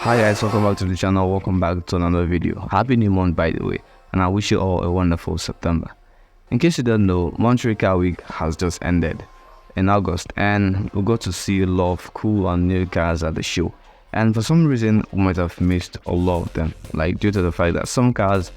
Hi guys, welcome back to the channel. Welcome back to another video. Happy new month, by the way, and I wish you all a wonderful September. In case you don't know, Monterey Car week has just ended in August, and we got to see a lot of cool and new cars at the show. And for some reason, we might have missed a lot of them, like due to the fact that some cars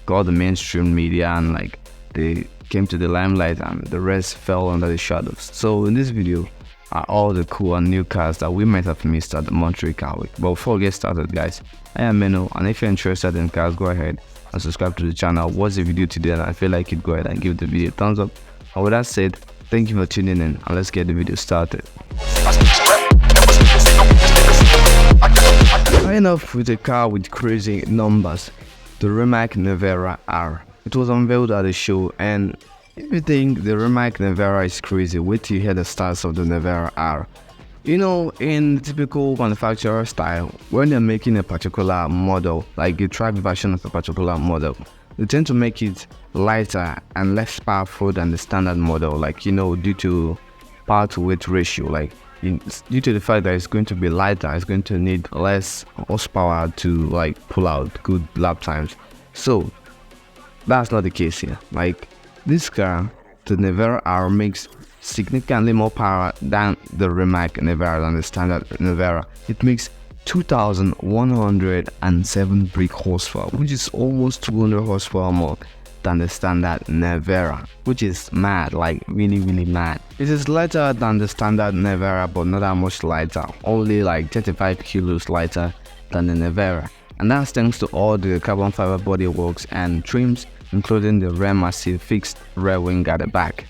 got the mainstream media and like they came to the limelight and the rest fell under the shadows. So in this video are all the cool and new cars that we might have missed at the Monterey Car week. But before we get started, guys, I am Meno, and if you're interested in cars, go ahead and subscribe to the channel. Watch the video today, and I feel like it, go ahead and give the video a thumbs up. And with that said, thank you for tuning in, and let's get the video started. Starting off with a car with crazy numbers, the Rimac Nevera R. It was unveiled at the show, and if you think the Rimac Nevera is crazy, wait till you hear the stats of the Nevera R. You know, in typical manufacturer style, when they're making a particular model, like a track version of a particular model, they tend to make it lighter and less powerful than the standard model, like, you know, due to power to weight ratio, like due to the fact that it's going to be lighter, it's going to need less horsepower to like pull out good lap times. So that's not the case here. Like, this car, the Nevera R, makes significantly more power than the Rimac Nevera, than the standard Nevera. It makes 2,107 brake horsepower, which is almost 200 horsepower more than the standard Nevera, which is mad, like really mad. It is lighter than the standard Nevera, but not that much lighter, only like 35 kilos lighter than the Nevera. And that's thanks to all the carbon fiber bodyworks and trims, including the rear massive fixed rear wing at the back.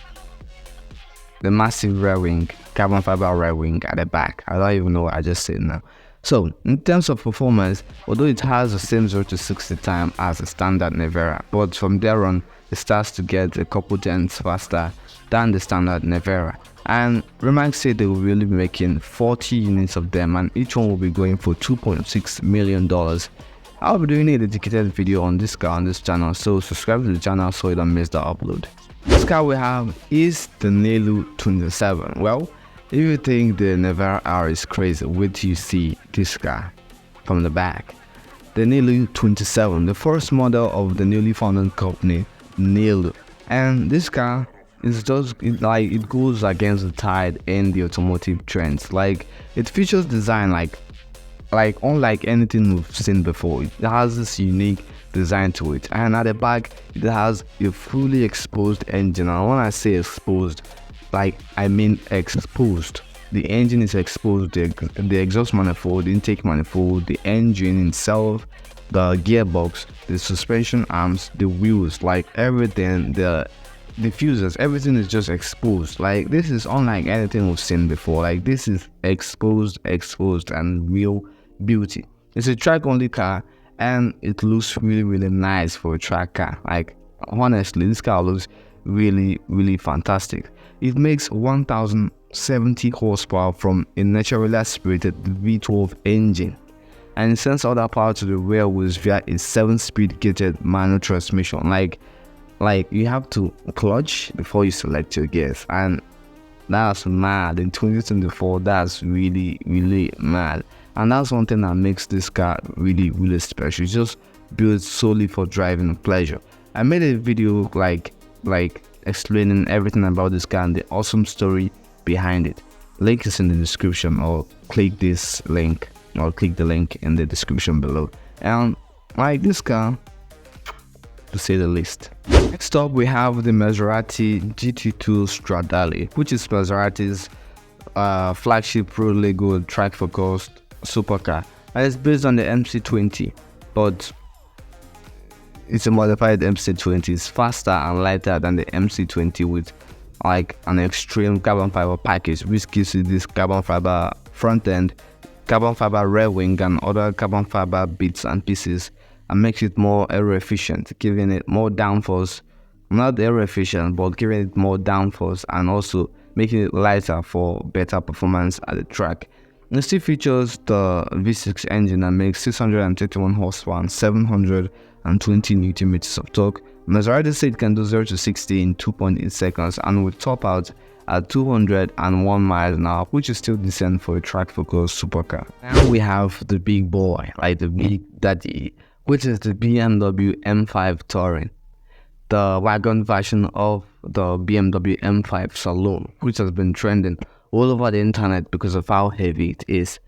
The massive rear wing, carbon fiber rear wing at the back. I don't even know what I just said now. So, in terms of performance, although it has the same 0 to 60 time as the standard Nevera, but from there on, it starts to get a couple tenths faster than the standard Nevera. And Rimac said they will really be making 40 units of them, and each one will be going for $2.6 million. I'll be doing a dedicated video on this car on this channel, so subscribe to the channel so you don't miss the upload. This car we have is the Meno 27. Well, if you think the Nevera R is crazy, wait till you see this car from the back. The Meno 27, the first model of the newly founded company, Meno. And this car is just it goes against the tide in the automotive trends. Like, it features design like unlike anything we've seen before. It has this unique design to it, and at the back it has a fully exposed engine. And when I say exposed, like I mean exposed. The engine is exposed, the exhaust manifold, the intake manifold, the engine itself, the gearbox, the suspension arms, the wheels, like everything, the diffusers, everything is just exposed. Like, this is unlike anything we've seen before. Like, this is exposed and real beauty. It's a track only car, and it looks really nice for a track car. Like, honestly, this car looks really fantastic. It makes 1,070 horsepower from a naturally aspirated V12 engine, and it sends all that power to the rear wheels via a 7-speed gated manual transmission. Like you have to clutch before you select your gears, and that's mad. In 2024, that's really mad. And that's one thing that makes this car really special. It's just built solely for driving pleasure. I made a video like explaining everything about this car and the awesome story behind it. Link is in the description, or click this link, or click the link in the description below. And like this car, to say the least. Next up, we have the Maserati GT2 Stradale, which is Maserati's flagship Pro Lego track-focused supercar, and it's based on the MC20, but it's a modified MC20. It's faster and lighter than the MC20 with like an extreme carbon fiber package, which gives you this carbon fiber front end, carbon fiber rear wing, and other carbon fiber bits and pieces, and makes it more aero efficient, giving it more downforce. Not aero efficient, but giving it more downforce, and also making it lighter for better performance at the track. It still features the V6 engine that makes 631 horsepower and 720 Nm of torque. Maserati said it can do 0 to 60 in 2.8 seconds, and will top out at 201 miles an hour, which is still decent for a track-focused supercar. Now we have the big boy, like the big daddy, which is the BMW M5 Touring, the wagon version of the BMW M5 Saloon, which has been trending all over the internet because of how heavy it is.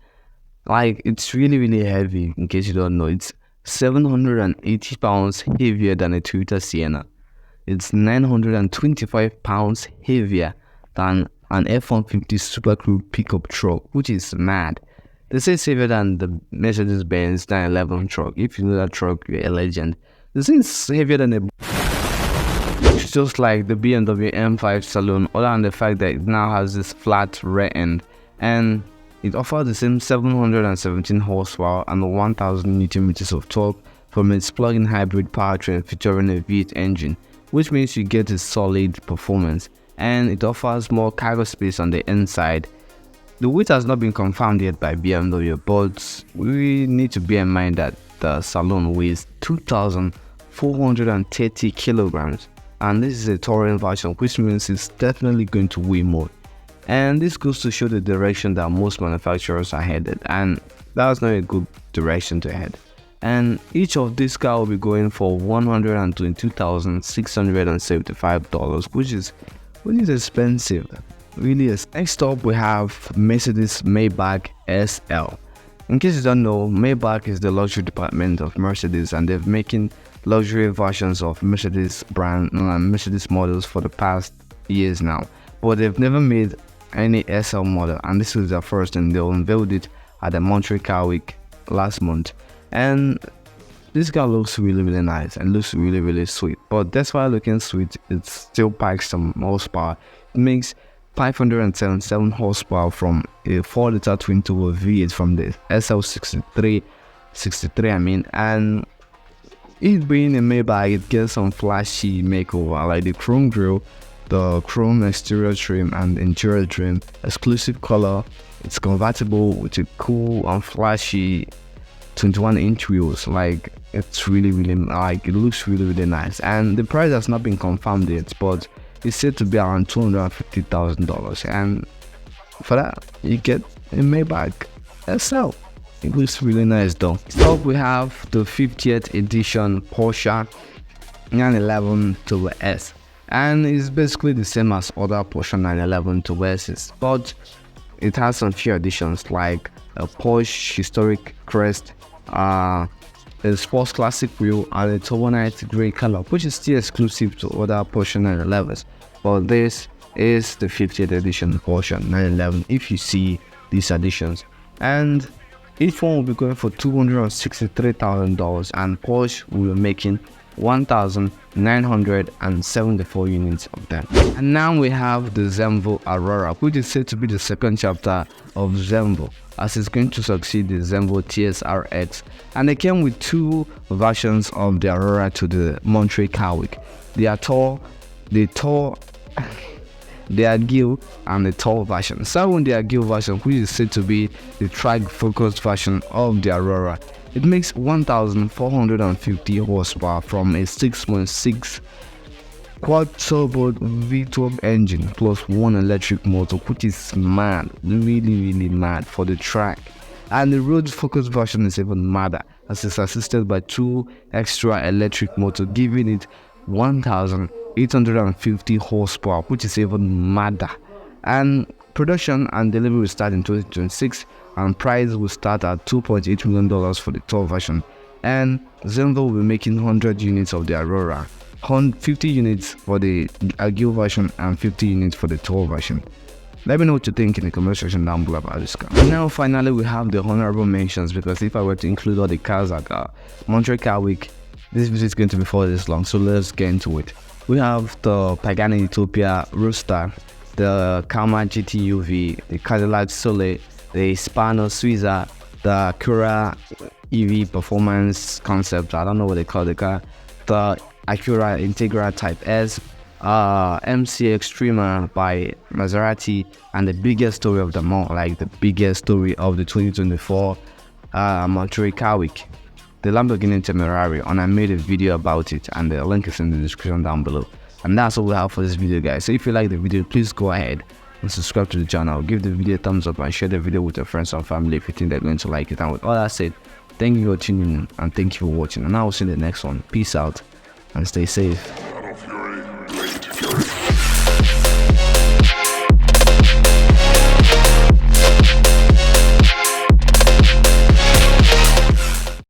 Like, it's really heavy. In case you don't know, it's 780 pounds heavier than a Toyota Sienna. It's 925 pounds heavier than an F-150 Super Crew pickup truck, which is mad. They say it's heavier than the Mercedes-Benz 911 truck. If you know that truck, you're a legend. They say it's heavier than a... It's just like the BMW M5 Saloon, other than the fact that it now has this flat rear end, and it offers the same 717 horsepower and 1000 Nm of torque from its plug-in hybrid powertrain featuring a V8 engine, which means you get a solid performance, and it offers more cargo space on the inside. The weight has not been confirmed yet by BMW, but we need to bear in mind that the Saloon weighs 2,430 kilograms, and this is a touring version, which means it's definitely going to weigh more. And this goes to show the direction that most manufacturers are headed, and that's not a good direction to head. And each of these cars will be going for $122,675, which is expensive, really is. Next up, we have Mercedes Maybach SL. In case you don't know, Maybach is the luxury department of Mercedes, and they're making luxury versions of Mercedes brand Mercedes models for the past years now, but they've never made any SL model, and this is their first, and they unveiled it at the Monterey Car Week last month. And this car looks really nice and looks really sweet, but despite looking sweet, it still packs some horsepower. It makes 577 horsepower from a 4-liter twin-turbo V8 from the SL63 and it being a Maybach, it gets some flashy makeover, like the chrome grille, the chrome exterior trim and interior trim, exclusive color. It's convertible with a cool and flashy 21-inch wheels. Like, it's really like, it looks really nice, and the price has not been confirmed yet, but it's said to be around $250,000, and for that you get a Maybach SL. It looks really nice though. Next up, we have the 50th edition Porsche 911 Turbo S, and it's basically the same as other Porsche 911 Turbo S's, but it has some few additions like a Porsche historic crest, a sports classic wheel, and a turbo night grey color, which is still exclusive to other Porsche 911s. But this is the 50th edition Porsche 911 if you see these additions, and each one will be going for $263,000, and Porsche will be making 1,974 units of them. And now we have the Zenvo Aurora, which is said to be the second chapter of Zenvo, as it's going to succeed the Zenvo TSRX. And they came with two versions of the Aurora to the Monterey Car Week. The Agile and the Tall version. So on the Agile version, which is said to be the track-focused version of the Aurora, it makes 1,450 horsepower from a 6.6 quad-turbo V12 engine plus one electric motor, which is mad, really mad for the track. And the road-focused version is even madder, as it's assisted by two extra electric motors, giving it 1,850 horsepower, which is even madder. And production and delivery will start in 2026, and price will start at $2.8 million for the Tall version. And Zenvo will be making 100 units of the Aurora, 50 units for the Agile version and 50 units for the Tall version. Let me know what you think in the comment section down below about this car. And now finally we have the honorable mentions, because if I were to include all the cars at Monterey Car Week, this video is going to be for this long, so let's get into it. We have the Pagani Utopia Roadster, the Karma GT UV, the Cadillac Soleil, the Hispano Suiza, the Acura EV Performance Concept, I don't know what they call the car, the Acura Integra Type S, MC Extrema by Maserati, and the biggest story of them all, like the biggest story of the 2024 Monterey Car Week, the Lamborghini Temerari, and I made a video about it, and the link is in the description down below. And that's all we have for this video, guys. So if you like the video, please go ahead and subscribe to the channel, give the video a thumbs up, and share the video with your friends and family if you think they're going to like it. And with all that said, thank you for tuning in and thank you for watching, and I will see you in the next one. Peace out and stay safe.